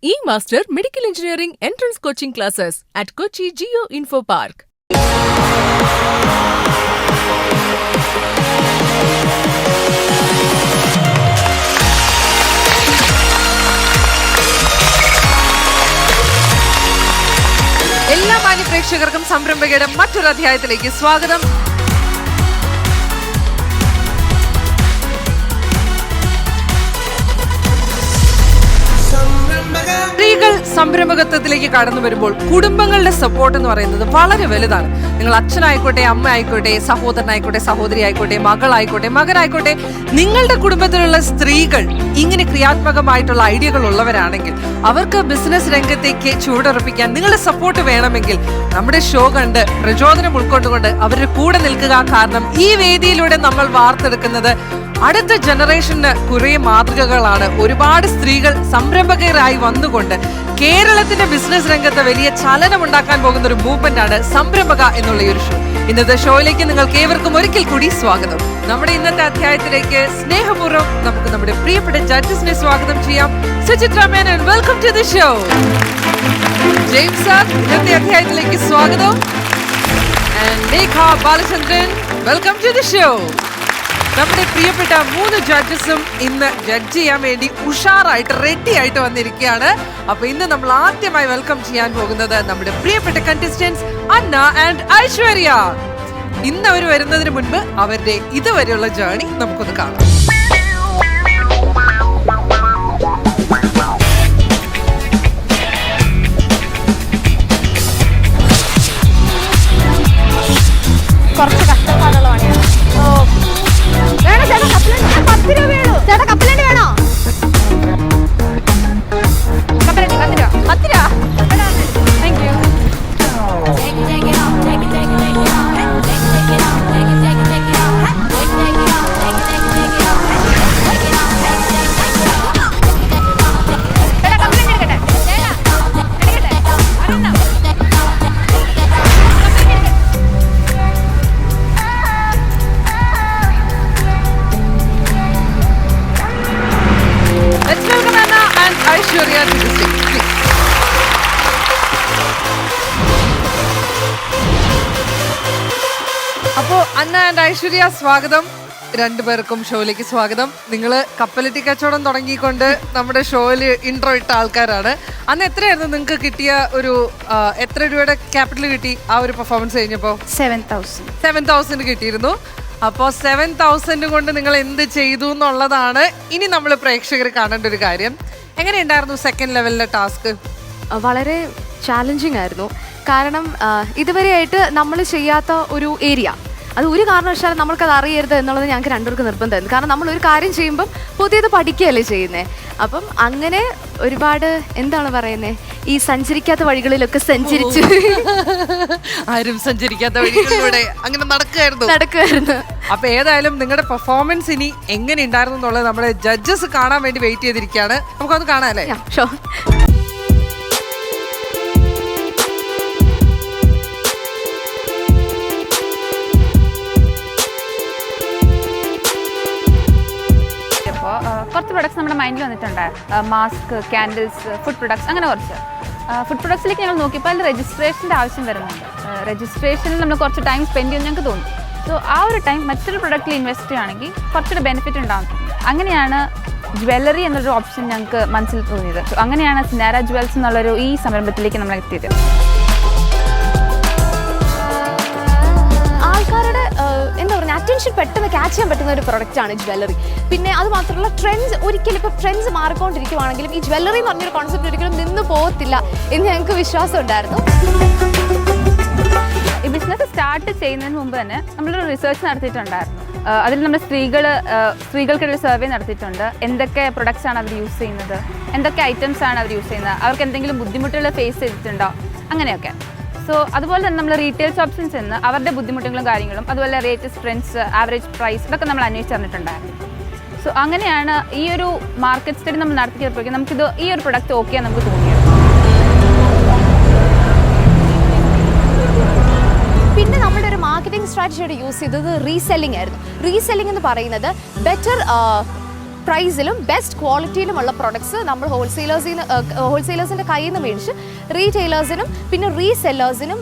E-Master Medical Engineering Entrance Coaching Classes at Kochi Geo Info Park. എല്ലാ മാന്യപ്രേക്ഷകർക്കും സംരംഭകയുടെ മറ്റൊരു അധ്യായത്തിലേക്ക് സ്വാഗതം. സ്ത്രീകൾ സംരംഭകത്വത്തിലേക്ക് കടന്നു വരുമ്പോൾ കുടുംബങ്ങളുടെ സപ്പോർട്ട് എന്ന് പറയുന്നത് വളരെ വലുതാണ്. നിങ്ങൾ അച്ഛനായിക്കോട്ടെ, അമ്മ ആയിക്കോട്ടെ, സഹോദരനായിക്കോട്ടെ, സഹോദരി ആയിക്കോട്ടെ, മകളായിക്കോട്ടെ, മകനായിക്കോട്ടെ, നിങ്ങളുടെ കുടുംബത്തിലുള്ള സ്ത്രീകൾ ഇങ്ങനെ ക്രിയാത്മകമായിട്ടുള്ള ഐഡിയകൾ ഉള്ളവരാണെങ്കിൽ അവർക്ക് ബിസിനസ് രംഗത്തേക്ക് ചുവടുറപ്പിക്കാൻ നിങ്ങളുടെ സപ്പോർട്ട് വേണമെങ്കിൽ നമ്മുടെ ഷോ കണ്ട് പ്രചോദനം ഉൾക്കൊണ്ടുകൊണ്ട് അവരുടെ കൂടെ നിൽക്കുക. കാരണം ഈ വേദിയിലൂടെ നമ്മൾ വാർത്തെടുക്കുന്നത് അടുത്ത ജനറേഷന് കുറെ മാതൃകകളാണ്. ഒരുപാട് സ്ത്രീകൾ സംരംഭകരായി വന്നുകൊണ്ട് കേരളത്തിന്റെ ബിസിനസ് രംഗത്ത് വലിയ ചലനം ഉണ്ടാക്കാൻ പോകുന്ന ഒരു മൂവ്മെന്റ് ആണ് സംരംഭക എന്നുള്ള ഒരു ഷോ. ഇന്നത്തെ ഷോയിലേക്ക് നിങ്ങൾക്ക് ഏവർക്കും ഒരിക്കൽ കൂടി സ്വാഗതം. നമ്മുടെ ഇന്നത്തെ അധ്യായത്തിലേക്ക് സ്നേഹപൂർവ്വം നമുക്ക് നമ്മുടെ പ്രിയപ്പെട്ട ജഡ്ജസിനെ സ്വാഗതം ചെയ്യാം. Suchitra Menon, welcome to the show. James sir, ഇന്നത്തെ അധ്യായത്തിലേക്ക് സ്വാഗതം. And Lekha Balachandran, welcome to the show. നമ്മുടെ പ്രിയപ്പെട്ട 3 ജഡ്ജസും ഇന്ന് ജഡ്ജ് ചെയ്യാൻ വേണ്ടി ഉഷാറായിട്ട് റെഡി ആയിട്ട് വന്നിരിക്കുകയാണ്. അപ്പൊ ഇന്ന് നമ്മൾ ആദ്യമായി വെൽക്കം ചെയ്യാൻ പോകുന്നത് നമ്മുടെ പ്രിയപ്പെട്ട കണ്ടസ്റ്റന്റ്സ് അന്ന ആൻഡ് ഐശ്വര്യ. ഇന്ന് അവർ വരുന്നതിന് മുൻപ് അവരുടെ ഇതുവരെയുള്ള ജേർണി നമുക്കൊന്ന് കാണാം. കുറച്ച് കഷ്ടപ്പാടുള്ള പണിയാണ്. ചേട്ടാ കപ്പലണ്ടി വേണോ? കപ്പലണ്ടി 10 രൂപ. 10 രൂപ. Thank you. അപ്പോ അന്ന ആൻഡ് ഐശ്വര്യ, സ്വാഗതം. രണ്ടുപേർക്കും ഷോയിലേക്ക് സ്വാഗതം. നിങ്ങൾ കപ്പലറ്റി കച്ചവടം തുടങ്ങിക്കൊണ്ട് നമ്മുടെ ഷോയില് ഇൻട്രോ ഇട്ട ആൾക്കാരാണ്. അന്ന് എത്രയായിരുന്നു നിങ്ങൾക്ക് കിട്ടിയ ഒരു എത്ര രൂപയുടെ ക്യാപിറ്റൽ കിട്ടി ആ ഒരു പെർഫോമൻസ് കഴിഞ്ഞപ്പോ? 7,000 കിട്ടിയിരുന്നു. അപ്പോൾ 7,000 കൊണ്ട് നിങ്ങൾ എന്ത് ചെയ്തു എന്നുള്ളതാണ് ഇനി നമ്മൾ പ്രേക്ഷകർ കാണേണ്ട ഒരു കാര്യം. എങ്ങനെയുണ്ടായിരുന്നു സെക്കൻഡ് ലെവലിലെ ടാസ്ക്? വളരെ ചാലഞ്ചിങ് ആയിരുന്നു. കാരണം ഇതുവരെയായിട്ട് നമ്മൾ ചെയ്യാത്ത ഒരു ഏരിയ, അത് ഒരു കാരണവശാലും നമ്മൾക്കത് അറിയരുത് എന്നുള്ളത് ഞങ്ങൾക്ക് രണ്ടുപേർക്ക് നിർബന്ധമായിരുന്നു. കാരണം നമ്മൾ ഒരു കാര്യം ചെയ്യുമ്പം പുതിയത് പഠിക്കുകയല്ലേ ചെയ്യുന്നത്. അപ്പം അങ്ങനെ ഒരുപാട് എന്താണ് പറയുന്നത്, ഈ സഞ്ചരിക്കാത്ത വഴികളിലൊക്കെ സഞ്ചരിച്ച് ആരും സഞ്ചരിക്കാത്ത വഴികളിലൂടെ അങ്ങനെ നടക്കുമായിരുന്നു. അപ്പൊ ഏതായാലും നിങ്ങളുടെ പെർഫോമൻസ് ഇനി എങ്ങനെ ഉണ്ടായിരുന്നു എന്നുള്ളത് നമ്മുടെ ജഡ്ജസ് കാണാൻ വേണ്ടി വെയിറ്റ് ചെയ്തിരിക്കുകയാണ്. നമുക്കൊന്ന് കാണാം അല്ലേ? ഷോ. കുറച്ച് പ്രൊഡക്ട്സ് നമ്മുടെ മൈൻഡിൽ വന്നിട്ടുണ്ട്. മാസ്ക്, ക്യാൻഡിൽസ്, ഫുഡ് പ്രൊഡക്ട്സ്, അങ്ങനെ കുറച്ച്. ഫുഡ് പ്രൊഡക്ട്സിലേക്ക് ഞങ്ങൾ നോക്കിയപ്പോൾ അതിൽ രജിസ്ട്രേഷൻ്റെ ആവശ്യം വരുന്നുണ്ട്. രജിസ്ട്രേഷനിൽ നമ്മൾ കുറച്ച് ടൈം സ്പെൻഡ് ചെയ്യുമെന്ന് ഞങ്ങൾക്ക് തോന്നി. സോ ആ ഒരു ടൈം മറ്റൊരു പ്രൊഡക്റ്റിൽ ഇൻവെസ്റ്റ് ചെയ്യുകയാണെങ്കിൽ കുറച്ചുകൂടെ ബെനിഫിറ്റ് ഉണ്ടാകും. അങ്ങനെയാണ് ജ്വല്ലറി എന്നൊരു ഓപ്ഷൻ ഞങ്ങൾക്ക് മനസ്സിൽ തോന്നിയത്. സോ അങ്ങനെയാണ് സിനാര ജ്വൽസ് എന്നുള്ളൊരു ഈ സംരംഭത്തിലേക്ക് നമ്മൾ എത്തിയത്. ആൾക്കാരുടെ എന്താ പറയുക, അറ്റൻഷൻ പെട്ടെന്ന് ക്യാച്ച് ചെയ്യാൻ പറ്റുന്ന ഒരു പ്രൊഡക്റ്റാണ് ജ്വല്ലറി. പിന്നെ അത് മാത്രമല്ല, ട്രെൻഡ്സ് ഒരിക്കലും ഇപ്പോൾ ട്രെൻഡ്സ് മാറിക്കൊണ്ടിരിക്കുവാണെങ്കിലും ഈ ജ്വല്ലറി എന്ന് പറഞ്ഞൊരു കോൺസെപ്റ്റ് ഒരിക്കലും നിന്ന് പോകത്തില്ല എന്ന് ഞങ്ങൾക്ക് വിശ്വാസം ഉണ്ടായിരുന്നു. ഈ ബിസിനസ് സ്റ്റാർട്ട് ചെയ്യുന്നതിന് മുമ്പ് തന്നെ നമ്മളൊരു റിസർച്ച് നടത്തിയിട്ടുണ്ടായിരുന്നു. അതിൽ നമ്മൾ സ്ത്രീകൾക്കൊരു സർവേ നടത്തിയിട്ടുണ്ട്. എന്തൊക്കെ പ്രൊഡക്ട്സ് ആണ് അവർ യൂസ് ചെയ്യുന്നത്, എന്തൊക്കെ ഐറ്റംസ് ആണ് അവർ യൂസ് ചെയ്യുന്നത്, അവർക്ക് എന്തെങ്കിലും ബുദ്ധിമുട്ടുകൾ ഫേസ് ചെയ്തിട്ടുണ്ടോ, അങ്ങനെയൊക്കെ. സോ അതുപോലെ തന്നെ നമ്മൾ റീറ്റെയിൽ ഷോപ്സിൽ ചെന്ന് അവരുടെ ബുദ്ധിമുട്ടുകളും കാര്യങ്ങളും, അതുപോലെ റേറ്റസ്റ്റ് ട്രെൻഡ്സ്, ആവറേജ് പ്രൈസ്, ഇതൊക്കെ നമ്മൾ അന്വേഷിച്ചറിഞ്ഞിട്ടുണ്ടായിരുന്നു. സോ അങ്ങനെയാണ് ഈ ഒരു മാർക്കറ്റ് സ്റ്റഡി നമ്മൾ നടത്തിയപ്പോഴേക്കും നമുക്കിത് ഈ ഒരു പ്രൊഡക്റ്റ് ഓക്കെ നമുക്ക് തോന്നിയത്. പിന്നെ നമ്മുടെ ഒരു മാർക്കറ്റിംഗ് സ്ട്രാറ്റജിയോട് യൂസ് ചെയ്തത് റീസെല്ലിംഗ് ആയിരുന്നു. റീസെല്ലിംഗ് എന്ന് പറയുന്നത് ബെറ്റർ പ്രൈസിലും ബെസ്റ്റ് ക്വാളിറ്റിയിലുമുള്ള പ്രൊഡക്ട്സ് നമ്മൾ ഹോൾസെയിലേഴ്സിൻ്റെ കയ്യിൽ നിന്ന് മേടിച്ച് റീറ്റെയിലേഴ്സിനും പിന്നെ റീസെല്ലേഴ്സിനും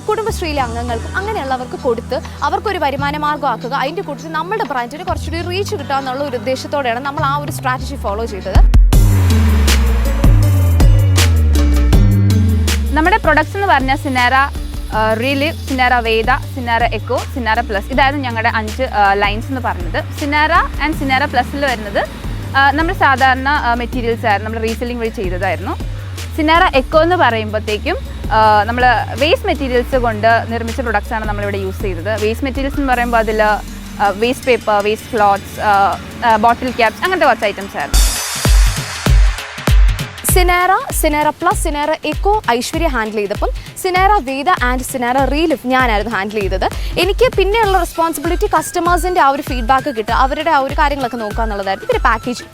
കുടുംബശ്രീയിലെ അംഗങ്ങൾക്കും അങ്ങനെയുള്ളവർക്ക് കൊടുത്ത് അവർക്കൊരു വരുമാന മാർഗ്ഗമാക്കുക. അതിൻ്റെ കൂട്ടത്തിൽ നമ്മുടെ ബ്രാൻഡിന് കുറച്ചുകൂടി റീച്ച് കിട്ടുക എന്നുള്ള ഒരു ഉദ്ദേശത്തോടെയാണ് നമ്മൾ ആ ഒരു സ്ട്രാറ്റജി ഫോളോ ചെയ്തത്. നമ്മുടെ പ്രൊഡക്ട്സ് എന്ന് പറഞ്ഞാൽ സിനാര റീലിവ്, സിനാര വേദ, സിനാര എക്കോ, സിനാര പ്ലസ്, ഇതായിരുന്നു ഞങ്ങളുടെ 5 ലൈൻസ് എന്ന് പറഞ്ഞത്. സിനാര ആൻഡ് സിനാര പ്ലസ്സിൽ വരുന്നത് നമ്മൾ സാധാരണ മെറ്റീരിയൽസ് ആയിരുന്നു, നമ്മൾ റീസെല്ലിംഗ് വഴി ചെയ്തതായിരുന്നു. സിനാര എക്കോ എന്ന് പറയുമ്പോഴത്തേക്കും നമ്മൾ വേസ്റ്റ് മെറ്റീരിയൽസ് കൊണ്ട് നിർമ്മിച്ച പ്രൊഡക്ട്സാണ് നമ്മളിവിടെ യൂസ് ചെയ്തത്. വേസ്റ്റ് മെറ്റീരിയൽസ് എന്ന് പറയുമ്പോൾ അതിൽ വേസ്റ്റ് പേപ്പർ, വേസ്റ്റ് ക്ലോത്ത്സ്, ബോട്ടിൽ ക്യാപ്സ്, അങ്ങനത്തെ കുറച്ച് ഐറ്റംസ് ആയിരുന്നു. സിനാര പ്ലസ്, സിനാര എക്കോ ഐശ്വര്യ ഹാൻഡിൽ ചെയ്തപ്പം സിനാര വേദ ആൻഡ് സിനാര റീലിഫ് ഞാനായിരുന്നു ഹാൻഡിൽ ചെയ്തത്. എനിക്ക് പിന്നെയുള്ള റെസ്പോൺസിബിലിറ്റി കസ്റ്റമേഴ്സിൻ്റെ ആ ഒരു ഫീഡ്ബാക്ക് കിട്ടുക, അവരുടെ ആ ഒരു കാര്യങ്ങളൊക്കെ നോക്കുക എന്നുള്ളതായിരുന്നു. പിന്നെ പാക്കേജ്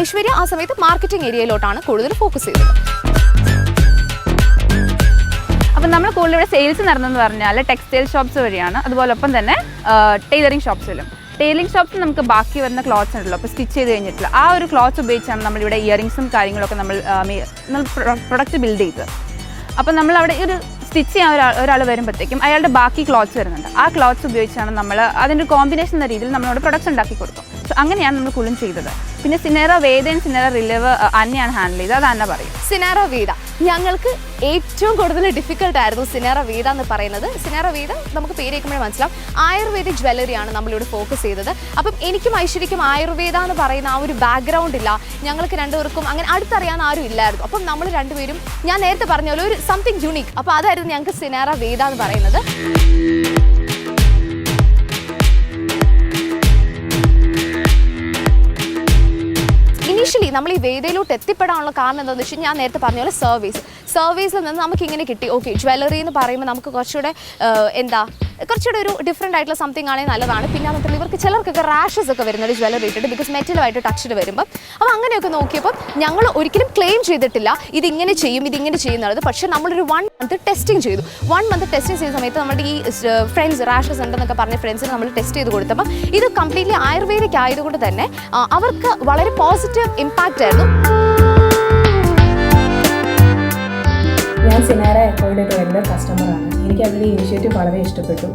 ഐശ്വര്യ ആ സമയത്ത് മാർക്കറ്റിംഗ് ഏരിയയിലോട്ടാണ് കൂടുതൽ ഫോക്കസ് ചെയ്തത്. അപ്പം നമ്മൾ കൂടുതലിവിടെ സെയിൽസ് നടന്നതെന്ന് പറഞ്ഞാൽ ടെക്സ്റ്റൈൽ ഷോപ്സ് വഴിയാണ്, അതുപോലെ ഒപ്പം തന്നെ ടൈലറിംഗ് ഷോപ്സിലും. ടൈലറിംഗ് ഷോപ്സിൽ നമുക്ക് ബാക്കി വരുന്ന ക്ലോത്ത്സ് ഉണ്ടല്ലോ, അപ്പോൾ സ്റ്റിച്ച് ചെയ്ത് കഴിഞ്ഞിട്ടുള്ള ആ ഒരു ക്ലോത്ത്സ് ഉപയോഗിച്ചാണ് നമ്മളിവിടെ ഇയറിങ്സും കാര്യങ്ങളൊക്കെ നമ്മൾ പ്രൊഡക്റ്റ് ബിൽഡ് ചെയ്തത്. അപ്പോൾ നമ്മളവിടെ ഒരു സ്റ്റിച്ച് ചെയ്യാൻ ഒരാൾ വരുമ്പോഴത്തേക്കും അയാളുടെ ബാക്കി ക്ലോത്ത്സ് വരുന്നുണ്ട്, ആ ക്ലോത്ത്സ് ഉപയോഗിച്ചാണ് നമ്മൾ അതിൻ്റെ ഒരു കോമ്പിനേഷൻ എന്ന രീതിയിൽ നമ്മളവിടെ പ്രൊഡക്ട്സ് ഉണ്ടാക്കി കൊടുക്കും. സോ അങ്ങനെയാണ് നമ്മൾ കൂടുതലും ചെയ്തത്. പിന്നെ സിനാര വേദയും സിനാര റിലിവ് അന്നയാണ് ഹാൻഡിൽ ചെയ്തത്, അത് അന്ന പറയും. സിനാര വേദ ഞങ്ങൾക്ക് ഏറ്റവും കൂടുതൽ ഡിഫിക്കൽട്ട് ആയിരുന്നു സിനാര വേദ എന്ന് പറയുന്നത്. സിനാര വേദ നമുക്ക് പേര് കേൾക്കുമ്പോഴേ മനസ്സിലാവും ആയുർവേദിക് ജ്വല്ലറിയാണ് നമ്മളിവിടെ ഫോക്കസ് ചെയ്തത്. അപ്പം എനിക്കും ഐശ്വര്യക്കും ആയുർവേദ എന്ന് പറയുന്ന ആ ഒരു ബാക്ക്ഗ്രൗണ്ട് ഇല്ല, ഞങ്ങൾക്ക് രണ്ടുപേർക്കും അങ്ങനെ അടുത്തറിയാവുന്ന ആരും ഇല്ലായിരുന്നു. അപ്പം നമ്മൾ രണ്ടുപേരും ഞാൻ നേരത്തെ പറഞ്ഞ പോലെ ഒരു സംതിങ് യുണീക്ക്, അപ്പോൾ അതായിരുന്നു ഞങ്ങൾക്ക് സിനാര വേദ എന്ന് പറയുന്നത്. ഇനീഷ്യലി നമ്മൾ ഈ വേദയിലോട്ട് എത്തിപ്പെടാനുള്ള കാരണം എന്താണെന്ന് വെച്ചാൽ ഞാൻ നേരത്തെ പറഞ്ഞ പോലെ സർവീസിൽ നിന്ന് നമുക്ക് ഇങ്ങനെ കിട്ടി. ഓക്കെ, ജ്വല്ലറി എന്ന് പറയുമ്പോൾ നമുക്ക് കുറച്ചുകൂടെ കുറച്ചുകൂടെ ഒരു ഡിഫറെൻ്റ് ആയിട്ടുള്ള സംതിങ് ആണെങ്കിൽ നല്ലതാണ്. പിന്നെ മാത്രമല്ല ഇവർക്ക് ചിലർക്കൊക്കെ റാഷസ് ഒക്കെ വരുന്നത് ജ്വല്ലറി ഇട്ടിട്ട്, ബിക്കോസ് മെറ്റലുമായിട്ട് ടച്ചിട്ട് വരുമ്പോൾ. അപ്പോൾ അങ്ങനെയൊക്കെ നോക്കിയപ്പോൾ ഞങ്ങൾ ഒരിക്കലും ക്ലെയിം ചെയ്തിട്ടില്ല ഇതിങ്ങനെ ചെയ്യും ഇതിങ്ങനെ ചെയ്യുന്നത്. പക്ഷേ നമ്മളൊരു 1 മന്ത് ടെസ്റ്റിംഗ് ചെയ്തു. 1 മന്ത് ടെസ്റ്റിംഗ് ചെയ്ത സമയത്ത് നമ്മുടെ ഈ ഫ്രണ്ട്സ് റാഷസ് ഉണ്ടെന്നൊക്കെ പറഞ്ഞ ഫ്രണ്ട്സിന് നമ്മൾ ടെസ്റ്റ് ചെയ്ത് കൊടുത്തപ്പോൾ ഇത് കംപ്ലീറ്റ്ലി ആയുർവേദിക് ആയതുകൊണ്ട് തന്നെ അവർക്ക് വളരെ പോസിറ്റീവ് ഇമ്പാക്റ്റ് ആയിരുന്നു. ഞാൻ സിനാര എക്കോയുടെ ഒരു റെഗുലർ കസ്റ്റമറാണ്. എനിക്ക് അവരുടെ ഇനിഷ്യേറ്റീവ് വളരെ ഇഷ്ടപ്പെട്ടു.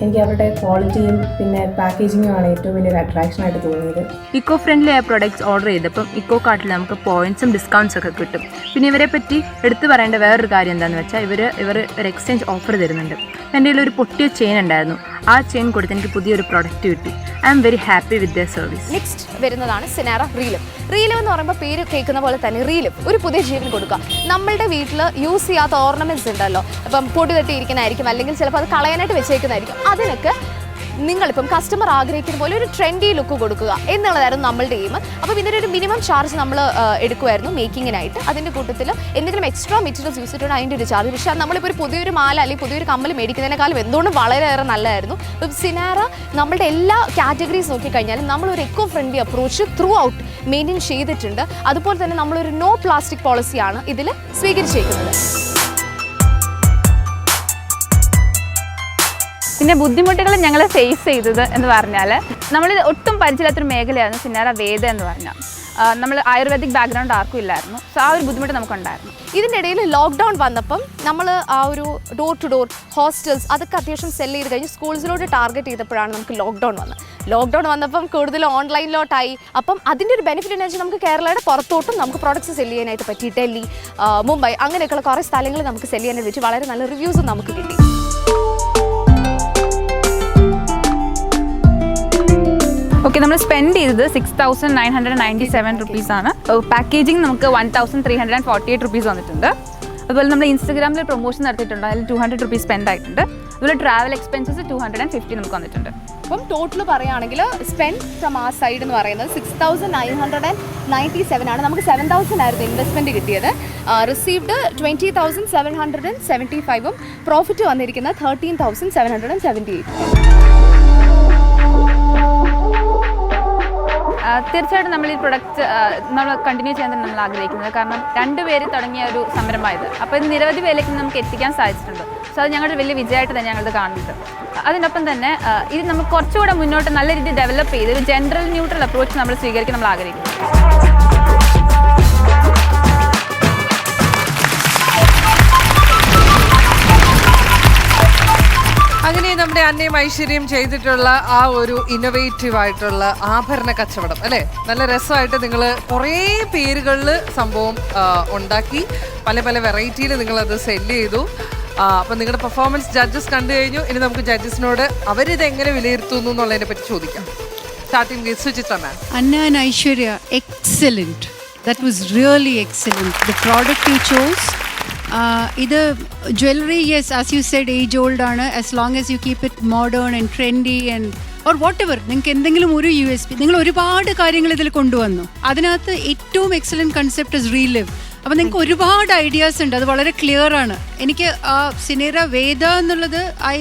എനിക്ക് അവരുടെ ക്വാളിറ്റിയും പിന്നെ പാക്കേജിങ്ങും ആണ് ഏറ്റവും വലിയൊരു അട്രാക്ഷൻ ആയിട്ട് തോന്നിയത്. ഇക്കോ ഫ്രണ്ട്ലി ആയ പ്രൊഡക്ട്സ് ഓർഡർ ചെയ്തപ്പം ഇക്കോ കാർട്ടിൽ നമുക്ക് പോയിന്റ്സും ഡിസ്കൗണ്ട്സ് ഒക്കെ കിട്ടും. പിന്നെ ഇവരെ പറ്റി എടുത്തു പറയേണ്ട വേറൊരു കാര്യം എന്താണെന്ന് വെച്ചാൽ ഇവർ ഒരു എക്സ്ചേഞ്ച് ഓഫർ തരുന്നുണ്ട്. എൻ്റെ കയ്യിൽ ഒരു പൊട്ടിയ ചെയിൻ ഉണ്ടായിരുന്നു, ആ ചെയിൻ കൊടുത്ത് എനിക്ക് പുതിയൊരു പ്രൊഡക്റ്റ് കിട്ടി. I am very happy with the service. Next വരുന്നതാണ് സിനാര റീലിവ്. റീലിവ് എന്ന് പറയുമ്പോൾ പേര് കേൾക്കുന്ന പോലെ തന്നെ റീലിവ് ഒരു പുതിയ ജീവൻ കൊടുക്കുക. നമ്മളുടെ വീട്ടിൽ യൂസ് ചെയ്യാത്ത ഓർണമെന്റ്സ് ഉണ്ടല്ലോ, ഇപ്പം പൊടി തട്ടിയിരിക്കുന്നതായിരിക്കും, അല്ലെങ്കിൽ ചിലപ്പോൾ അത് കളയാനായിട്ട് വെച്ചേക്കുന്നതായിരിക്കും. അതിനൊക്കെ നിങ്ങളിപ്പം കസ്റ്റമർ ആഗ്രഹിക്കുന്ന പോലെ ഒരു ട്രെൻഡി ലുക്ക് കൊടുക്കുക എന്നുള്ളതായിരുന്നു നമ്മളുടെ എയിം. അപ്പോൾ ഇതിൻ്റെ ഒരു മിനിമം ചാർജ് നമ്മൾ എടുക്കുമായിരുന്നു മേക്കിങ്ങിനായിട്ട്. അതിൻ്റെ കൂട്ടത്തിൽ എന്തെങ്കിലും എക്സ്ട്രാ മെറ്റീരിയൽസ് യൂസ് ചെയ്തിട്ട് അതിൻ്റെ ഒരു ചാർജ്. പക്ഷേ നമ്മളിപ്പോൾ ഒരു പുതിയൊരു മാല അല്ലെങ്കിൽ പുതിയൊരു കമ്മൽ മേടിക്കുന്നതിനേക്കാളും എന്തുകൊണ്ടും വളരെയേറെ നല്ലതായിരുന്നു. ഇപ്പം സിനാര നമ്മളുടെ എല്ലാ കാറ്റഗറീസ് നോക്കിക്കഴിഞ്ഞാലും നമ്മളൊരു eco friendly approach through out maintain ചെയ്തിട്ടുണ്ട്. അതുപോലെ തന്നെ നമ്മളൊരു നോ പ്ലാസ്റ്റിക് പോളിസിയാണ് ഇതിൽ സ്വീകരിച്ചിരിക്കുന്നത്. പിന്നെ ബുദ്ധിമുട്ടുകൾ ഞങ്ങൾ ഫേസ് ചെയ്തത് എന്ന് പറഞ്ഞാൽ നമ്മൾ ഒട്ടും പരിചയമില്ലാത്തൊരു മേഖലയായിരുന്നു സിനാര വേദ എന്ന് പറഞ്ഞാൽ. നമ്മൾ ആയുർവേദിക് ബാക്ക്ഗ്രൗണ്ട് ആർക്കും ഇല്ലായിരുന്നു. സോ ആ ഒരു ബുദ്ധിമുട്ട് നമുക്കുണ്ടായിരുന്നു. ഇതിൻ്റെ ഇടയിൽ ലോക്ക്ഡൗൺ വന്നപ്പം നമ്മൾ ആ ഒരു ഡോർ ടു ഡോർ ഹോസ്റ്റൽസ് അതൊക്കെ അത്യാവശ്യം സെല് ചെയ്ത് കഴിഞ്ഞ് സ്കൂൾസിലോട്ട് ടാർഗറ്റ് ചെയ്തപ്പോഴാണ് നമുക്ക് ലോക്ക്ഡൗൺ വന്നത്. ലോക്ക്ഡൗൺ വന്നപ്പം കൂടുതൽ ഓൺലൈനിലോട്ടായി. അപ്പം അതിൻ്റെ ഒരു ബെനിഫിറ്റ് എന്ന് വെച്ചാൽ നമുക്ക് കേരളയുടെ പുറത്തോട്ടും നമുക്ക് പ്രോഡക്റ്റ്സ് സെല് ചെയ്യാനായിട്ട് പറ്റി. ഡൽഹി, മുംബൈ അങ്ങനെയൊക്കെയുള്ള കുറേ സ്ഥലങ്ങൾ നമുക്ക് സെല് ചെയ്യാനായിട്ട് വെച്ച് വളരെ നല്ല റിവ്യൂസും നമുക്ക് കിട്ടി. ഓക്കെ, നമ്മൾ സ്പെൻഡ് ചെയ്തത് 6,997 റുപ്പീസാണ്. പാക്കേജിങ് നമുക്ക് 1,348 റുപ്പീസ് വന്നിട്ടുണ്ട്. അതുപോലെ നമ്മൾ ഇൻസ്റ്റഗ്രാമിൽ പ്രൊമോഷൻ നടത്തിയിട്ടുണ്ട്, അതിൽ 200 റുപ്പീസ് സ്പെൻഡ് ആയിട്ടുണ്ട്. അതുപോലെ ട്രാവൽ എക്സ്പെൻസസ് 250 നമുക്ക് വന്നിട്ടുണ്ട്. അപ്പം ടോട്ടൽ പറയുകയാണെങ്കിൽ സ്പെൻഡ് ഫ്രം ആ സൈഡ് എന്ന് പറയുന്നത് 6,997 ആണ്. നമുക്ക് 7,000 ആയിരുന്നു ഇൻവെസ്റ്റ്മെൻറ്റ് കിട്ടിയത്. റിസീവ്ഡ് 20,775ഉം പ്രോഫിറ്റ് വന്നിരിക്കുന്നത് 13,778. തീർച്ചയായിട്ടും നമ്മൾ ഈ പ്രൊഡക്റ്റ് നമ്മൾ കണ്ടിന്യൂ ചെയ്യാൻ തന്നെ നമ്മൾ ആഗ്രഹിക്കുന്നത്. കാരണം 2 പേര് തുടങ്ങിയ ഒരു സംരംഭമായത്. അപ്പോൾ ഇത് നിരവധി പേരിലേക്ക് നമുക്ക് എത്തിക്കാൻ സാധിച്ചിട്ടുണ്ട്. സോ അത് ഞങ്ങളുടെ വലിയ വിജയമായിട്ട് തന്നെ ഞങ്ങളത് കാണുന്നുണ്ട്. അതിനൊപ്പം തന്നെ ഇത് നമുക്ക് കുറച്ചുകൂടെ മുന്നോട്ട് നല്ല രീതിയിൽ ഡെവലപ്പ് ചെയ്ത് ഒരു ജെൻഡർ ന്യൂട്രൽ അപ്രോച്ച് നമ്മൾ സ്വീകരിക്കാൻ നമ്മൾ ആഗ്രഹിക്കുന്നു. അങ്ങനെ നമ്മുടെ അന്നയും ഐശ്വര്യം ചെയ്തിട്ടുള്ള ആ ഒരു ഇന്നോവേറ്റീവ് ആയിട്ടുള്ള ആഭരണ കച്ചവടം അല്ലേ, നല്ല രസമായിട്ട് നിങ്ങൾ കുറേ പേരുകളിൽ സംഭവം ഉണ്ടാക്കി, പല പല വെറൈറ്റിയിൽ നിങ്ങളത് സെല്ല് ചെയ്തു. അപ്പം നിങ്ങളുടെ പെർഫോമൻസ് ജഡ്ജസ് കണ്ടു കഴിഞ്ഞു. ഇനി നമുക്ക് ജഡ്ജസിനോട് അവരിത് എങ്ങനെ വിലയിരുത്തുന്നു എന്നുള്ളതിനെ പറ്റി ചോദിക്കാം. Starting with Suchitra ma'am. Anna and Aishwarya, excellent. That was really excellent. The product you chose. ഇത് jewelry, yes, as you said, age old ആണ്. As long as you keep it modern and trendy and or whatever, നിങ്ങൾക്ക് എന്തെങ്കിലും ഒരു USP, നിങ്ങൾ ഒരുപാട് കാര്യങ്ങൾ ഇതിൽ കൊണ്ടുവന്നു. അതിനകത്ത് ഏറ്റവും എക്സലന്റ് കൺസെപ്റ്റ് ഇസ് റീലിവ്. അപ്പം നിങ്ങൾക്ക് ഒരുപാട് ഐഡിയാസ് ഉണ്ട്, അത് വളരെ ക്ലിയർ ആണ്. എനിക്ക് സിനേറ വേദ എന്നുള്ളത് I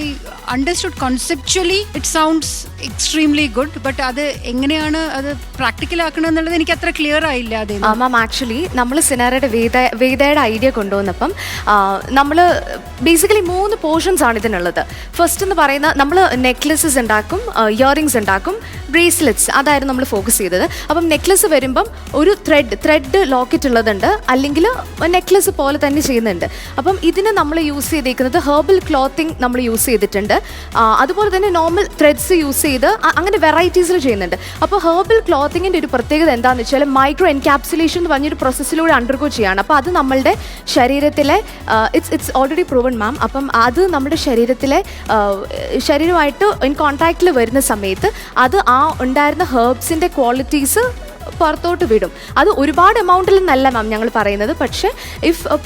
understood conceptually, it sounds extremely good, but അത് എങ്ങനെയാണ് അത് പ്രാക്ടിക്കൽ ആക്കണം എന്നുള്ളത് എനിക്ക് അത്ര ക്ലിയർ ആയില്ല. അത് മാം ആക്ച്വലി നമ്മൾ സിനാറയുടെ വേദയുടെ ഐഡിയ കൊണ്ടുവന്നപ്പം നമ്മൾ ബേസിക്കലി 3 പോർഷൻസ് ആണ് ഇതിനുള്ളത്. ഫസ്റ്റ് എന്ന് പറയുന്ന നമ്മൾ നെക്ലസസ് ഉണ്ടാക്കും, ഇയറിങ്സ് ഉണ്ടാക്കും, ബ്രേസ്ലെറ്റ്സ്, അതായിരുന്നു നമ്മൾ ഫോക്കസ് ചെയ്തത്. അപ്പം നെക്ലസ് വരുമ്പം ഒരു ത്രെഡ് ലോക്കറ്റ് ഉള്ളതുണ്ട്, അല്ലെങ്കിൽ നെക്ലസ് പോലെ തന്നെ ചെയ്യുന്നുണ്ട്. അപ്പം ഇതിന് നമ്മൾ യൂസ് ചെയ്തേക്കുന്നത് ഹെർബൽ ക്ലോത്തിങ് നമ്മൾ യൂസ് ചെയ്തിട്ടുണ്ട്. അതുപോലെ തന്നെ നോർമൽ ത്രെഡ്സ് യൂസ് ചെയ്ത് അങ്ങനെ വെറൈറ്റീസിൽ ചെയ്യുന്നുണ്ട്. അപ്പോൾ ഹെർബൽ ക്ലോത്തിങ്ങിൻ്റെ ഒരു പ്രത്യേകത എന്താണെന്ന് വെച്ചാൽ മൈക്രോ എൻകാപ്സുലേഷൻ എന്ന് പറഞ്ഞൊരു പ്രോസസ്സിലൂടെ അണ്ടർഗോ ചെയ്യാണ്. അപ്പോൾ അത് നമ്മളുടെ ശരീരത്തിലെ ഇറ്റ്സ് ഓൾറെഡി പ്രൂവൺ മാം. അപ്പം അത് നമ്മുടെ ശരീരമായിട്ട് ഇൻ കോൺടാക്റ്റിൽ വരുന്ന സമയത്ത് അത് ആ ഉണ്ടായിരുന്ന ഹെർബ്സിൻ്റെ ക്വാളിറ്റീസ് പുറത്തോട്ട് വിടും. അത് ഒരുപാട് എമൗണ്ടിൽ നിന്നല്ല മാം ഞങ്ങൾ പറയുന്നത്, പക്ഷേ if a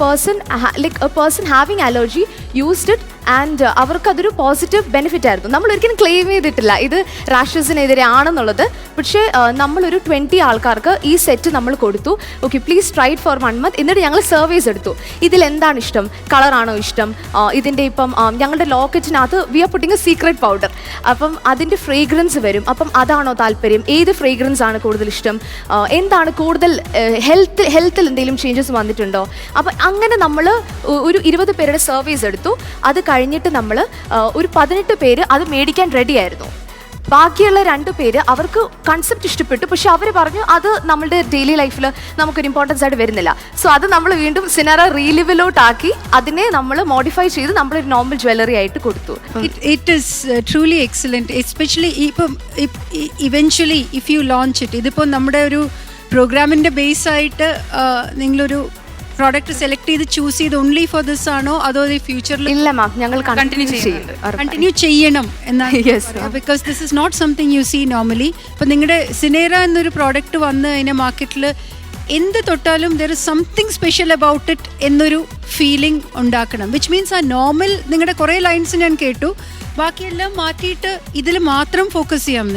person having allergy used it and അവർക്കതൊരു പോസിറ്റീവ് ബെനിഫിറ്റ് ആയിരുന്നു. നമ്മൾ ഒരിക്കലും ക്ലെയിം ചെയ്തിട്ടില്ല ഇത് റാഷസിനെതിരെ ആണെന്നുള്ളത്, പക്ഷേ നമ്മളൊരു 20 ആൾക്കാർക്ക് ഈ സെറ്റ് നമ്മൾ കൊടുത്തു. Okay, please try it for 1 month. എന്നിട്ട് ഞങ്ങൾ സർവേസ് എടുത്തു, ഇതിലെന്താണ് ഇഷ്ടം, കളറാണോ ഇഷ്ടം, ഇതിൻ്റെ ഇപ്പം ഞങ്ങളുടെ ലോക്കറ്റിനകത്ത് we are putting a secret powder, അപ്പം അതിൻ്റെ ഫ്രേഗ്രൻസ് വരും, അപ്പം അതാണോ താല്പര്യം, ഏത് ഫ്രേഗ്രൻസ് ആണ് കൂടുതൽ ഇഷ്ടം, എന്താണ് കൂടുതൽ ഹെൽത്തിൽ എന്തെങ്കിലും ചേഞ്ചസ് വന്നിട്ടുണ്ടോ. അപ്പം അങ്ങനെ നമ്മൾ ഒരു 20 പേരുടെ സർവേസ് എടുത്തു. അത് കഴിഞ്ഞിട്ട് നമ്മൾ ഒരു 18 പേര് അത് മേടിക്കാൻ റെഡി ആയിരുന്നു. ബാക്കിയുള്ള 2 പേര് അവർക്ക് കൺസെപ്റ്റ് ഇഷ്ടപ്പെട്ടു, പക്ഷെ അവർ പറഞ്ഞു അത് നമ്മളുടെ ഡെയിലി ലൈഫിൽ നമുക്കൊരു ഇമ്പോർട്ടൻസ് ആയിട്ട് വരുന്നില്ല. സോ അത് നമ്മൾ വീണ്ടും സിനാറ റീലിവിലോട്ടാക്കി അതിനെ നമ്മൾ മോഡിഫൈ ചെയ്ത് നമ്മളൊരു നോർമൽ ജ്വല്ലറി ആയിട്ട് കൊടുത്തു. It is truly excellent, especially ഇപ്പം eventually if you launch it, ഇതിപ്പോൾ നമ്മുടെ ഒരു പ്രോഗ്രാമിൻ്റെ ബേസായിട്ട് നിങ്ങളൊരു പ്രോഡക്റ്റ് സെലക്ട് ചെയ്ത് ചൂസ് ചെയ്ത് ഓൺലി ഫോർ ദിസ് ആണോ, അതോ ഫ്യൂച്ചറിൽ? ഇല്ല മാം, ഞങ്ങൾ കണ്ടിന്യൂ ചെയ്യണം എന്നാണ്. Because this is not something you see normally. ഇപ്പം നിങ്ങളുടെ സിനേറ എന്നൊരു പ്രോഡക്റ്റ് വന്ന് അതിൻ്റെ മാർക്കറ്റിൽ എന്ത് തൊട്ടാലും there is something special about it എന്നൊരു ഫീലിംഗ് ഉണ്ടാക്കണം. വിച്ച് മീൻസ് ആ നോർമൽ നിങ്ങളുടെ കുറേ ലൈൻസ് ഞാൻ കേട്ടു, ബാക്കിയെല്ലാം മാറ്റിയിട്ട് ഇതിൽ മാത്രം ഫോക്കസ് ചെയ്യാം.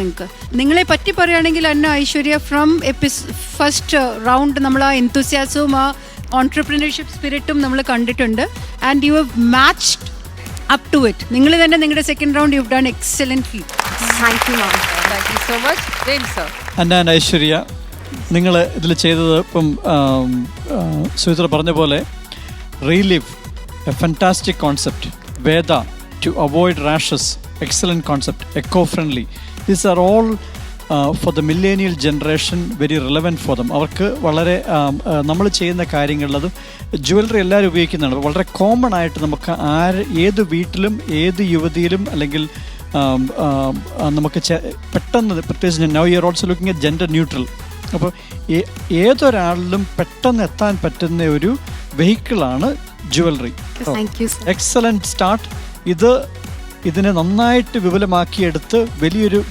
നിങ്ങളെ പറ്റി പറയുകയാണെങ്കിൽ Anna Aishwarya from first round നമ്മൾ ആ എൻതൂസിയാസവും ആ ഓൺട്രപ്രണർഷിപ്പ് സ്പിരിറ്റും നമ്മൾ കണ്ടിട്ടുണ്ട്. And you have matched up to it. നിങ്ങൾ തന്നെ നിങ്ങളുടെ second round you have done excellently. Thank you ma'am. Thank you so much. James sir. Anna and Aishwarya, നിങ്ങൾ ഇതിൽ ചെയ്തത് ഇപ്പം സുചിത്ര പറഞ്ഞ പോലെ relive, a fantastic concept. Veda, to avoid rashes, excellent concept. Eco friendly, these are all for the millennial generation very relevant for them. അവർക്ക് വളരെ നമ്മൾ ചെയ്യുന്ന കാര്യങ്ങളിലത് ജ്വല്ലറി എല്ലാവരും ഉപയോഗിക്കുന്നതാണ്. വളരെ കോമൺ ആയിട്ട് നമുക്ക് ഏത് വീട്ടിലും ഏത് യുവതിയിലും അല്ലെങ്കിൽ നമുക്ക് പെട്ടെന്ന്, പ്രത്യേകിച്ച് now you are also looking at gender neutral. അപ്പോൾ ഏതൊരാളിലും പെട്ടെന്ന് എത്താൻ പറ്റുന്ന ഒരു വെഹിക്കിളാണ് ജ്വല്ലറി. Excellent start. ഇതിനെ നന്നായിട്ട് വിപുലമാക്കിയെടുത്ത്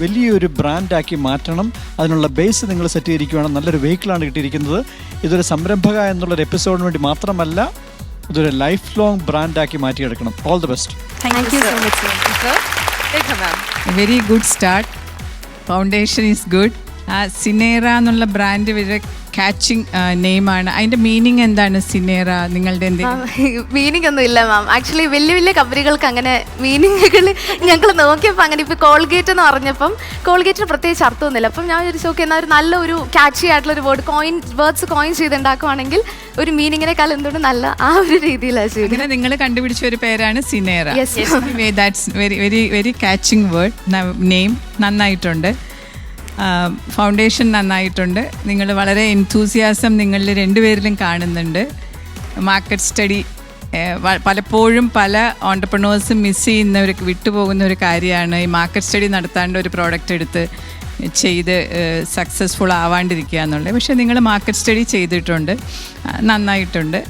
വലിയൊരു ബ്രാൻഡാക്കി മാറ്റണം. അതിനുള്ള ബേസ് നിങ്ങൾ സെറ്റ് ചെയ്തിരിക്കുകയാണ്. നല്ലൊരു വെഹിക്കിളാണ് കിട്ടിയിരിക്കുന്നത്. ഇതൊരു സംരംഭക എന്നുള്ളൊരു എപ്പിസോഡിന് വേണ്ടി മാത്രമല്ല, ഇതൊരു ലൈഫ് ലോങ് ബ്രാൻഡാക്കി മാറ്റിയെടുക്കണം. All the best. Thank you so much, sir. Very good start. Foundation is good. ആ സിനേറ എന്നുള്ള ബ്രാൻഡ് വളരെ കാച്ചിങ് നെയിമാണ്. അതിൻ്റെ മീനിങ് എന്താണ് സിനേറ? നിങ്ങളുടെ എന്തെങ്കിലും മീനിങ് ഒന്നും ഇല്ല മാം. ആക്ച്വലി വലിയ വലിയ കമ്പനികൾക്ക് അങ്ങനെ മീനിങ്ങുകൾ ഞങ്ങൾ നോക്കിയപ്പോൾ അങ്ങനെ ഇപ്പോൾ കോൾഗേറ്റ് എന്ന് പറഞ്ഞപ്പം കോൾഗേറ്റിന് പ്രത്യേകിച്ച് അർത്ഥമൊന്നുമില്ല. അപ്പം ഞാൻ വിചാരിച്ചു ഓക്കെ എന്നാൽ ഒരു നല്ലൊരു കാച്ചി ആയിട്ടുള്ള ഒരു വേർഡ്സ് കോയിൻ ചെയ്തുണ്ടാക്കുവാണെങ്കിൽ ഒരു മീനിങ്ങിനേക്കാൾ എന്തുകൊണ്ട് നല്ല ആ ഒരു രീതിയിലാണ് ചെയ്യുന്നത്. അങ്ങനെ നിങ്ങൾ കണ്ടുപിടിച്ച ഒരു പേരാണ് സിനേറ. Yes. That's very very very catching word. Name നന്നായിട്ടുണ്ട്, ഫൗണ്ടേഷൻ നന്നായിട്ടുണ്ട്. നിങ്ങൾ വളരെ എൻതൂസിയാസം നിങ്ങളിൽ രണ്ടുപേരിലും കാണുന്നുണ്ട്. മാർക്കറ്റ് സ്റ്റഡി പലപ്പോഴും പല ഓൺടർപ്രണേഴ്സും മിസ് ചെയ്യുന്ന ഒരു വിട്ടുപോകുന്ന ഒരു കാര്യമാണ് ഈ മാർക്കറ്റ് സ്റ്റഡി നടത്താണ്ട് ഒരു പ്രോഡക്റ്റ് എടുത്ത് ചെയ്ത് സക്സസ്ഫുൾ ആവാണ്ടിരിക്കുക എന്നുള്ളത്. പക്ഷേ നിങ്ങൾ മാർക്കറ്റ് സ്റ്റഡി ചെയ്തിട്ടുണ്ട്, നന്നായിട്ടുണ്ട്.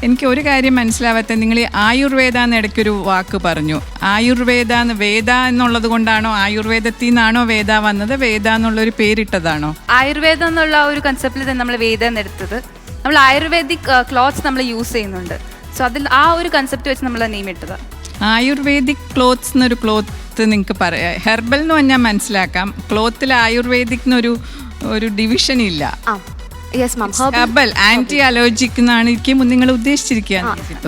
എനിക്ക് ഒരു കാര്യം മനസ്സിലാവാത്ത, നിങ്ങൾ ഈ ആയുർവേദ എന്ന് ഇടയ്ക്കൊരു വാക്ക് പറഞ്ഞു. ആയുർവേദ എന്ന് വേദ എന്നുള്ളത് കൊണ്ടാണോ, ആയുർവേദത്തിൽ നിന്നാണോ വേദ വന്നത്? വേദ എന്നുള്ളൊരു പേരിട്ടതാണോ? ആയുർവേദം എന്നുള്ള ഒരു കൺസെപ്റ്റിൽ തന്നെ നമ്മൾ വേദം എന്നെടുത്തത്. നമ്മൾ ആയുർവേദിക് ക്ലോത്ത്സ് നമ്മൾ യൂസ് ചെയ്യുന്നുണ്ട്. സോ അതിൽ ആ ഒരു കൺസെപ്റ്റ് വെച്ച് നമ്മൾ നെയിം ഇട്ടത്. ആയുർവേദിക് ക്ലോത്ത്സ് എന്നൊരു ക്ലോത്ത് നിങ്ങൾക്ക് പറയാം. ഹെർബൽ എന്ന് പറഞ്ഞാൽ മനസ്സിലാക്കാം. ക്ലോത്തിൽ ആയുർവേദിക് എന്നൊരു ഡിവിഷൻ ഇല്ല. ഹെർബൽ ആന്റി അലർജിക് എന്നാണ് നിങ്ങൾ ഉദ്ദേശിച്ചിരിക്കുക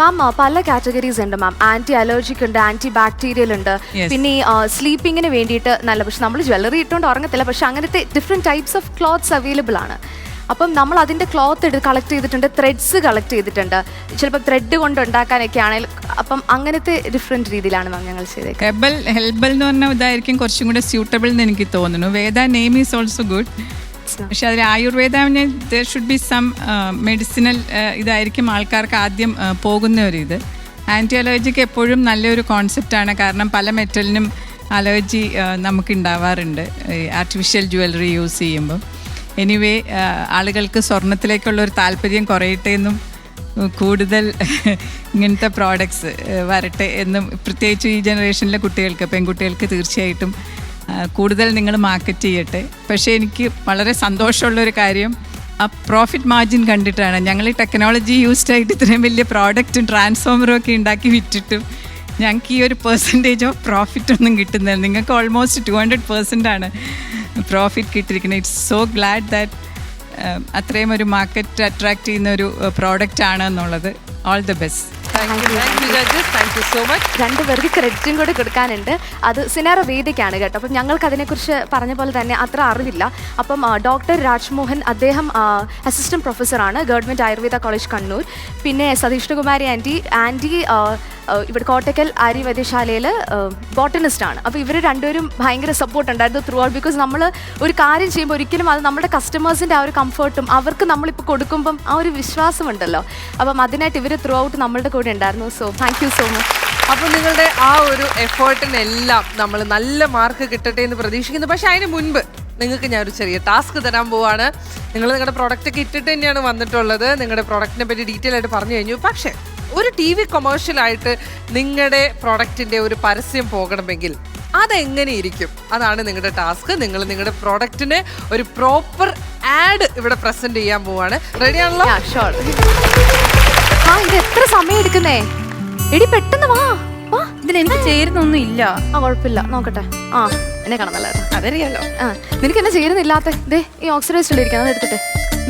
മാം. പല കാറ്റഗറീസ് ഉണ്ട് മാം. ആന്റി അലർജിക് ഉണ്ട്, ആന്റി ബാക്ടീരിയൽ ഉണ്ട്, പിന്നെ സ്ലീപ്പിങ്ങിന് വേണ്ടിയിട്ട് നല്ല. പക്ഷെ നമ്മൾ ജ്വല്ലറി ഇട്ടുകൊണ്ട് ഉറങ്ങത്തില്ല, പക്ഷെ അങ്ങനത്തെ different types of clothes available ആണ്. അപ്പം നമ്മൾ അതിൻ്റെ ക്ലോത്ത് കളക്ട് ചെയ്തിട്ടുണ്ട്, ത്രെഡ്സ് കളക്ട് ചെയ്തിട്ടുണ്ട്, ചിലപ്പോൾ ത്രെഡ് കൊണ്ട് ഉണ്ടാക്കാനൊക്കെ ആണെങ്കിൽ. അപ്പം അങ്ങനത്തെ ഡിഫറെൻറ്റ് രീതിയിലാണ് മാം ഞങ്ങൾ ചെയ്തത്. ഹെർബൽ എന്ന് പറഞ്ഞാൽ ഇതായിരിക്കും കുറച്ചും കൂടെ സ്യൂട്ടബിൾ എന്ന് എനിക്ക് തോന്നുന്നു. Veda name is also good. പക്ഷെ അതിൽ Ayurveda there should be some medicinal ഇതായിരിക്കും ആൾക്കാർക്ക് ആദ്യം പോകുന്ന ഒരു ഇത്. ആൻറ്റി അലർജിക്ക് എപ്പോഴും നല്ലൊരു കോൺസെപ്റ്റാണ്. കാരണം പല മെറ്റലിനും അലർജി നമുക്ക് ഉണ്ടാവാറുണ്ട് ആർട്ടിഫിഷ്യൽ ജ്വല്ലറി യൂസ് ചെയ്യുമ്പം. എനിവേ, ആളുകൾക്ക് സ്വർണത്തിലേക്കുള്ളൊരു താല്പര്യം കുറയട്ടെ എന്നും കൂടുതൽ ഇങ്ങനത്തെ പ്രോഡക്ട്സ് വരട്ടെ എന്നും, പ്രത്യേകിച്ച് ഈ ജനറേഷനിലെ കുട്ടികൾക്ക്, പെൺകുട്ടികൾക്ക് തീർച്ചയായിട്ടും കൂടുതൽ നിങ്ങൾ മാർക്കറ്റ് ചെയ്യട്ടെ. പക്ഷേ എനിക്ക് വളരെ സന്തോഷമുള്ളൊരു കാര്യം ആ പ്രോഫിറ്റ് മാർജിൻ കണ്ടിട്ടാണ്. ഞങ്ങൾ ഈ ടെക്നോളജി യൂസ്ഡ് ആയിട്ട് ഇത്രയും വലിയ പ്രോഡക്റ്റും ട്രാൻസ്ഫോമറും ഒക്കെ ഉണ്ടാക്കി വിറ്റിട്ടും ഞങ്ങൾക്ക് ഈ ഒരു പെർസെൻറ്റേജ് ഓഫ് പ്രോഫിറ്റ് ഒന്നും കിട്ടുന്നില്ല. നിങ്ങൾക്ക് ഓൾമോസ്റ്റ് 200% ആണ് പ്രോഫിറ്റ് കിട്ടിയിരിക്കുന്നത്. ഇറ്റ്സ് സോ ഗ്ലാഡ് ദാറ്റ് അത്രയും ഒരു മാർക്കറ്റ് അട്രാക്ട് ചെയ്യുന്ന ഒരു പ്രോഡക്റ്റ് ആണ് എന്നുള്ളത്. All the best. രണ്ടുപേർക്ക് ക്രെഡിറ്റും കൂടെ കൊടുക്കാനുണ്ട്. അത് സിനാറ വേദിക്കാണ് കേട്ടോ. അപ്പം ഞങ്ങൾക്ക് അതിനെക്കുറിച്ച് പറഞ്ഞ പോലെ തന്നെ അത്ര അറിവില്ല. അപ്പം ഡോക്ടർ രാജ്മോഹൻ, അദ്ദേഹം അസിസ്റ്റന്റ് പ്രൊഫസറാണ് ഗവൺമെൻറ് ആയുർവേദ കോളേജ് കണ്ണൂർ. പിന്നെ സതീഷ്ണകുമാരി ആൻറ്റി ഇവിടെ കോട്ടക്കൽ ആര്യവൈദ്യശാലയിൽ ബോട്ടണിസ്റ്റാണ്. അപ്പോൾ ഇവർ രണ്ടുപേരും ഭയങ്കര സപ്പോർട്ട് ഉണ്ടായിരുന്നു ത്രൂ ഔട്ട്. ബിക്കോസ് നമ്മൾ ഒരു കാര്യം ചെയ്യുമ്പോൾ ഒരിക്കലും അത് നമ്മുടെ കസ്റ്റമേഴ്സിൻ്റെ ആ ഒരു കംഫർട്ടും അവർക്ക് നമ്മളിപ്പോൾ കൊടുക്കുമ്പം ആ ഒരു വിശ്വാസമുണ്ടല്ലോ, അപ്പം അതിനായിട്ട് ഇവർ ത്രൂ ഔട്ട് നമ്മളുടെ കൂടെ ഉണ്ടായിരുന്നു. So thank you so much. അപ്പോൾ നിങ്ങളുടെ ആ ഒരു എഫേർട്ടിനെല്ലാം നമ്മൾ നല്ല മാർക്ക് കിട്ടട്ടെ എന്ന് പ്രതീക്ഷിക്കുന്നു. പക്ഷേ അതിന് മുൻപ് നിങ്ങൾക്ക് ഞാനൊരു ചെറിയ ടാസ്ക് തരാൻ പോവാണ്. നിങ്ങൾ നിങ്ങളുടെ പ്രൊഡക്റ്റൊക്കെ ഇട്ടിട്ട് തന്നെയാണ് വന്നിട്ടുള്ളത്. നിങ്ങളുടെ പ്രൊഡക്റ്റിനെ പറ്റി ഡീറ്റെയിൽ ആയിട്ട് പറഞ്ഞു കഴിഞ്ഞു. പക്ഷേ ഒരു TV കൊമേഴ്ഷ്യലായിട്ട് നിങ്ങളുടെ പ്രൊഡക്റ്റിൻ്റെ ഒരു പരസ്യം പോകണമെങ്കിൽ അതെങ്ങനെ ഇരിക്കും? അതാണ് നിങ്ങളുടെ ടാസ്ക്. നിങ്ങൾ നിങ്ങളുടെ പ്രൊഡക്റ്റിന് ഒരു പ്രോപ്പർ ആഡ് ഇവിടെ പ്രസന്റ് ചെയ്യാൻ പോവാണ്. റെഡിയാണല്ലോ? ഇത് എത്ര സമയം എടുക്കുന്നേ? എടി പെട്ടെന്ന് വാ. ഇതിൽ എനിക്ക് ചേരുന്നൊന്നും ഇല്ല. കുഴപ്പമില്ല, നോക്കട്ടെ. എന്നെ കാണാമല്ലോ, അതറിയാലോ. നിനക്ക് എന്നെ ചേരുന്നില്ലാത്ത ദേ ഈ ഓക്സിഡൈസ്ഡ് ഇരിക്കുന്നത് എടുത്തിട്ട്.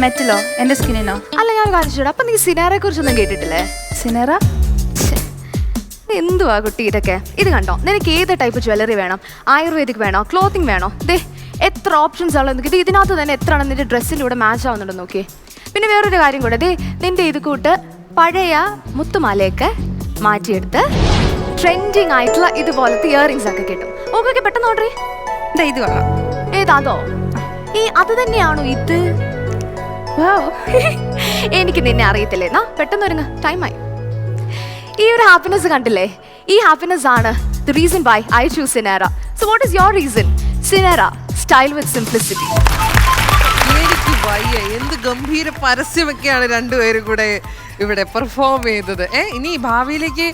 മെറ്റലോ? എന്റെ സ്കിന്നിനോ? അല്ല, ഞാൻ കാണിച്ചു. അപ്പൊ നീ സിനാറയെ കുറിച്ചൊന്നും കേട്ടിട്ടില്ലേ? സിനാറ എന്തുവാ കുട്ടി ഇതൊക്കെ? ഇത് കണ്ടോ, നിനക്ക് ഏത് ടൈപ്പ് ജ്വല്ലറി വേണം? ആയുർവേദിക് വേണോ, ക്ലോത്തിങ് വേണോ? ദേ എത്ര ഓപ്ഷൻസ് ആണോ നോക്കി. ഇതിനകത്ത് തന്നെ എത്രയാണ് നിന്റെ ഡ്രസ്സിൻ്റെ കൂടെ മാച്ച് ആവുന്നുണ്ടോ നോക്കിയേ. പിന്നെ വേറൊരു കാര്യം കൂടെ, ദേ നിന്റെ ഇത് കൂട്ട് പഴയ മുത്തുമാലയൊക്കെ മാറ്റിയെടുത്ത് ട്രെൻഡിങ് ആയിട്ടുള്ള ഇതുപോലത്തെ ഇയറിങ്സ് ഒക്കെ കിട്ടും. ഓക്കെ, പെട്ടെന്ന് ഓർഡർ ചെയ്യ്. ഇത് കൊള്ളാം. ഏതാതോ? അത് തന്നെയാണോ ഇത്? എനിക്ക് നിന്നെ അറിയത്തില്ലേ? എന്നാ പെട്ടെന്ന് ഒരുങ്ങ, ടൈമായി. ഈ ഒരു ഹാപ്പിനെസ് കണ്ടില്ലേ? ഈ ഹാപ്പിനെസ് ആണ് the reason why I choose Sinera. So what is your reason? Sinera, style with simplicity. എനിക്ക് വയ്യ, എന്ത് ഗംഭീര പരസ്യമൊക്കെയാണ് രണ്ടുപേരും കൂടെ ഇവിടെ പെർഫോം ചെയ്തത്. ഇനി ഭാവിയിലേക്ക്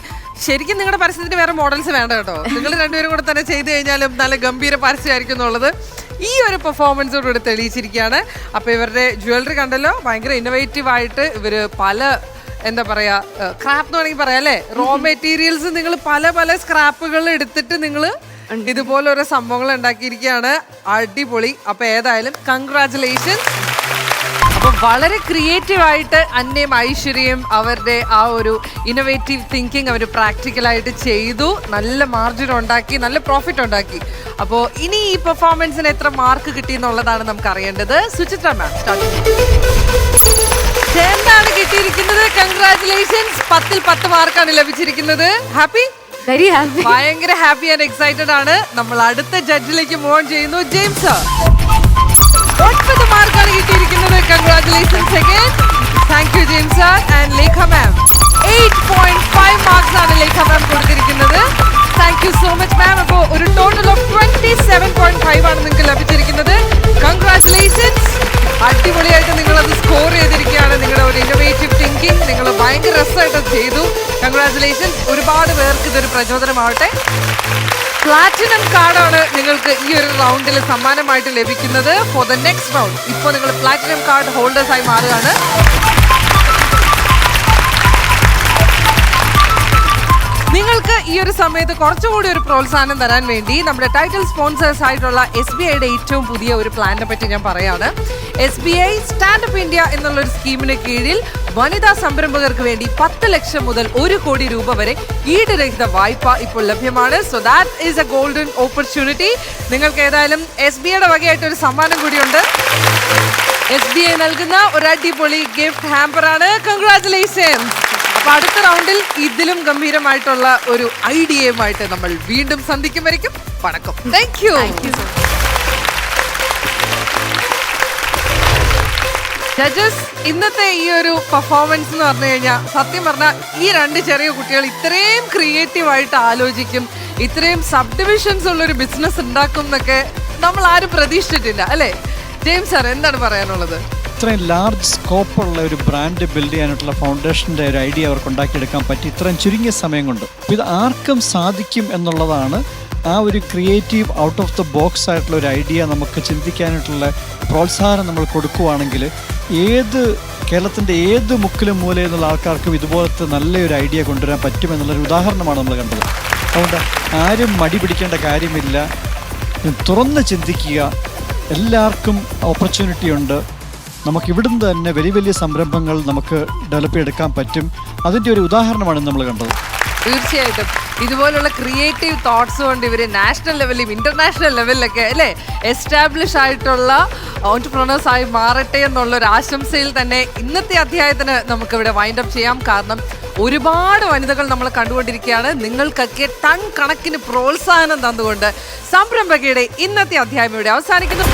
ശരിക്കും നിങ്ങളുടെ പരസ്യത്തിന് വേറെ മോഡൽസ് വേണ്ട കേട്ടോ. നിങ്ങൾ രണ്ടുപേരും കൂടെ തന്നെ ചെയ്തു കഴിഞ്ഞാലും നല്ല ഗംഭീര പരസ്യമായിരിക്കും എന്നുള്ളത് ഈ ഒരു പെർഫോമൻസോടുകൂടി തെളിയിച്ചിരിക്കുകയാണ്. അപ്പോൾ ഇവരുടെ ജ്വല്ലറി കണ്ടല്ലോ, ഭയങ്കര ഇന്നോവേറ്റീവ് ആയിട്ട് ഇവർ പല എന്താ പറയാ സ്ക്രാപ്പ് എന്ന് വേണമെങ്കിൽ പറയാം അല്ലേ, റോ മെറ്റീരിയൽസ് നിങ്ങൾ പല പല സ്ക്രാപ്പുകൾ എടുത്തിട്ട് നിങ്ങൾ ഇതുപോലെ ഓരോ സംഭവങ്ങൾ ഉണ്ടാക്കിയിരിക്കുകയാണ്. അടിപൊളി. അപ്പൊ ഏതായാലും കൺഗ്രാറ്റുലേഷൻസ്. അപ്പൊ വളരെ ക്രിയേറ്റീവ് ആയിട്ട് അന്നയും ഐശ്വര്യയും അവരുടെ ആ ഒരു ഇന്നോവേറ്റീവ് തിങ്കിങ് അവർ പ്രാക്ടിക്കലായിട്ട് ചെയ്തു, നല്ല മാർജിൻ ഉണ്ടാക്കി, നല്ല പ്രോഫിറ്റ് ഉണ്ടാക്കി. അപ്പോൾ ഇനി ഈ പെർഫോമൻസിന് എത്ര മാർക്ക് കിട്ടി എന്നുള്ളതാണ് നമുക്ക് അറിയേണ്ടത്. സുചിത്ര മാം ചേർന്നാണ് കിട്ടിയിരിക്കുന്നത്. കൺഗ്രാറ്റുലേഷൻസ്. 10ൽ 10 മാർക്കാണ് ലഭിച്ചിരിക്കുന്നത്. ഹാപ്പി? Very happy. ഭയങ്കര ഹാപ്പി ആൻഡ് എക്സൈറ്റഡ് ആണ്. നമ്മൾ അടുത്ത ജഡ്ജിലേക്ക് മൂവ് ഓൺ ചെയ്യുന്നു. ജെയിംസ് സർ 9 മാർക്കാണ് കിട്ടിയിരിക്കുന്നത്. Congratulations again. Thank you James sir. And Lekha ma'am 8.5 marks ആണ് ലേഖ മാം കൊടുത്തിരിക്കുന്നത്. Thank you so much ma'am. അപ്പോൾ ഒരു ടോട്ടൽ ഓഫ് 27.5 ആണ് നിങ്ങൾക്ക് ലഭിച്ചിരിക്കുന്നത്. കൺഗ്രാറ്റുലേഷൻസ്. അടിപൊളിയായിട്ട് നിങ്ങളത് സ്കോർ ചെയ്തിരിക്കുകയാണ്. നിങ്ങളുടെ ഒരു ഇന്നോവേറ്റീവ് തിങ്കിങ് നിങ്ങൾ ഭയങ്കര രസമായിട്ട് ചെയ്തു. കൺഗ്രാറ്റുലേഷൻസ്. ഒരുപാട് പേർക്ക് ഇതൊരു പ്രചോദനമാവട്ടെ. പ്ലാറ്റിനം കാർഡാണ് നിങ്ങൾക്ക് ഈ ഒരു റൗണ്ടിൽ സമ്മാനമായിട്ട് ലഭിക്കുന്നത് ഫോർ ദ നെക്സ്റ്റ് റൗണ്ട്. ഇപ്പോൾ നിങ്ങൾ പ്ലാറ്റിനം കാർഡ് ഹോൾഡേഴ്സായി മാറുകയാണ്. നിങ്ങൾക്ക് ഈ ഒരു സമയത്ത് കുറച്ചുകൂടി ഒരു പ്രോത്സാഹനം തരാൻ വേണ്ടി നമ്മുടെ ടൈറ്റിൽ സ്പോൺസേഴ്സ് ആയിട്ടുള്ള SBIയുടെ ഏറ്റവും പുതിയ ഒരു പ്ലാനിനെ പറ്റി ഞാൻ പറയാണ്. SBI സ്റ്റാൻഡപ്പ് ഇന്ത്യ എന്നുള്ളൊരു സ്കീമിന് കീഴിൽ വനിതാ സംരംഭകർക്ക് വേണ്ടി 10 ലക്ഷം മുതൽ 1 കോടി രൂപ വരെ ഈടുരഹിത വായ്പ ഇപ്പോൾ ലഭ്യമാണ്. So that is A golden opportunity. നിങ്ങൾക്ക് ഏതായാലും SBIയുടെ വകയായിട്ട് ഒരു സമ്മാനം കൂടിയുണ്ട്. SBI നൽകുന്ന ഒരു അടിപൊളി ഗിഫ്റ്റ് ഹാമ്പറാണ്. കൺഗ്രാറ്റുലേഷൻസ്. അപ്പൊ അടുത്ത റൗണ്ടിൽ ഇതിലും ഗംഭീരമായിട്ടുള്ള ഒരു ഐഡിയയുമായിട്ട് നമ്മൾ വീണ്ടും സന്ധിക്കും വരയ്ക്കും. വണക്കം. Thank you. ജഡ്ജസ്, ഇന്നത്തെ ഈ ഒരു പെർഫോമൻസ് എന്ന് പറഞ്ഞു കഴിഞ്ഞാൽ സത്യം പറഞ്ഞാൽ ഈ 2 ചെറിയ കുട്ടികൾ ഇത്രയും ക്രിയേറ്റീവായിട്ട് ആലോചിക്കും, ഇത്രയും സബ് ഡിവിഷൻസ് ഉള്ളൊരു ബിസിനസ് ഉണ്ടാക്കും എന്നൊക്കെ നമ്മൾ ആരും പ്രതീക്ഷിച്ചിട്ടില്ല അല്ലേ? ജെയിംസ് സാർ എന്താണ് പറയാനുള്ളത്? ഇത്രയും ലാർജ് സ്കോപ്പുള്ള ഒരു ബ്രാൻഡ് ബിൽഡ് ചെയ്യാനായിട്ടുള്ള ഫൗണ്ടേഷൻ്റെ ഒരു ഐഡിയ അവർക്ക് ഉണ്ടാക്കിയെടുക്കാൻ പറ്റി ഇത്രയും ചുരുങ്ങിയ സമയം കൊണ്ട്. ഇത് ആർക്കും സാധിക്കും എന്നുള്ളതാണ്. ആ ഒരു creative out of the box ആയിട്ടുള്ള ഒരു ഐഡിയ നമുക്ക് ചിന്തിക്കാനായിട്ടുള്ള പ്രോത്സാഹനം നമ്മൾ കൊടുക്കുകയാണെങ്കിൽ കേരളത്തിൻ്റെ ഏത് മുക്കിലും മൂലയിൽ നിന്നുള്ള ആൾക്കാർക്കും ഇതുപോലത്തെ നല്ലൊരു ഐഡിയ കൊണ്ടുവരാൻ പറ്റുമെന്നുള്ളൊരു ഉദാഹരണമാണ് നമ്മൾ കണ്ടത്. അതുകൊണ്ട് ആരും മടി പിടിക്കേണ്ട കാര്യമില്ല, തുറന്ന് ചിന്തിക്കുക. എല്ലാവർക്കും ഓപ്പർച്യൂണിറ്റി ഉണ്ട്. നമുക്ക് ഇവിടുന്ന് തന്നെ വലിയ വലിയ സംരംഭങ്ങൾ നമുക്ക് ഡെവലപ്പ് ചെയ്തെടുക്കാൻ പറ്റും. അതിൻ്റെ ഒരു ഉദാഹരണമാണ് നമ്മൾ കണ്ടത്. തീർച്ചയായിട്ടും ഇതുപോലുള്ള ക്രിയേറ്റീവ് തോട്ട്സ് കൊണ്ട് ഇവർ നാഷണൽ ലെവലിലും ഇന്റർനാഷണൽ ലെവലിലൊക്കെ അല്ലേ എസ്റ്റാബ്ലിഷ് ആയിട്ടുള്ള ഓൺട്രപ്രണേഴ്സ് ആയി മാറട്ടെ എന്നുള്ളൊരു ആശംസയിൽ തന്നെ ഇന്നത്തെ അധ്യായത്തിന് നമുക്കിവിടെ വൈൻഡ് അപ്പ് ചെയ്യാം. കാരണം ഒരുപാട് വനിതകൾ നമ്മൾ കണ്ടുകൊണ്ടിരിക്കുകയാണ്. നിങ്ങൾക്കൊക്കെ ടൺ കണക്കിന് പ്രോത്സാഹനം തന്നുകൊണ്ട് സംരംഭകയുടെ ഇന്നത്തെ അധ്യായം ഇവിടെ അവസാനിക്കുന്നു.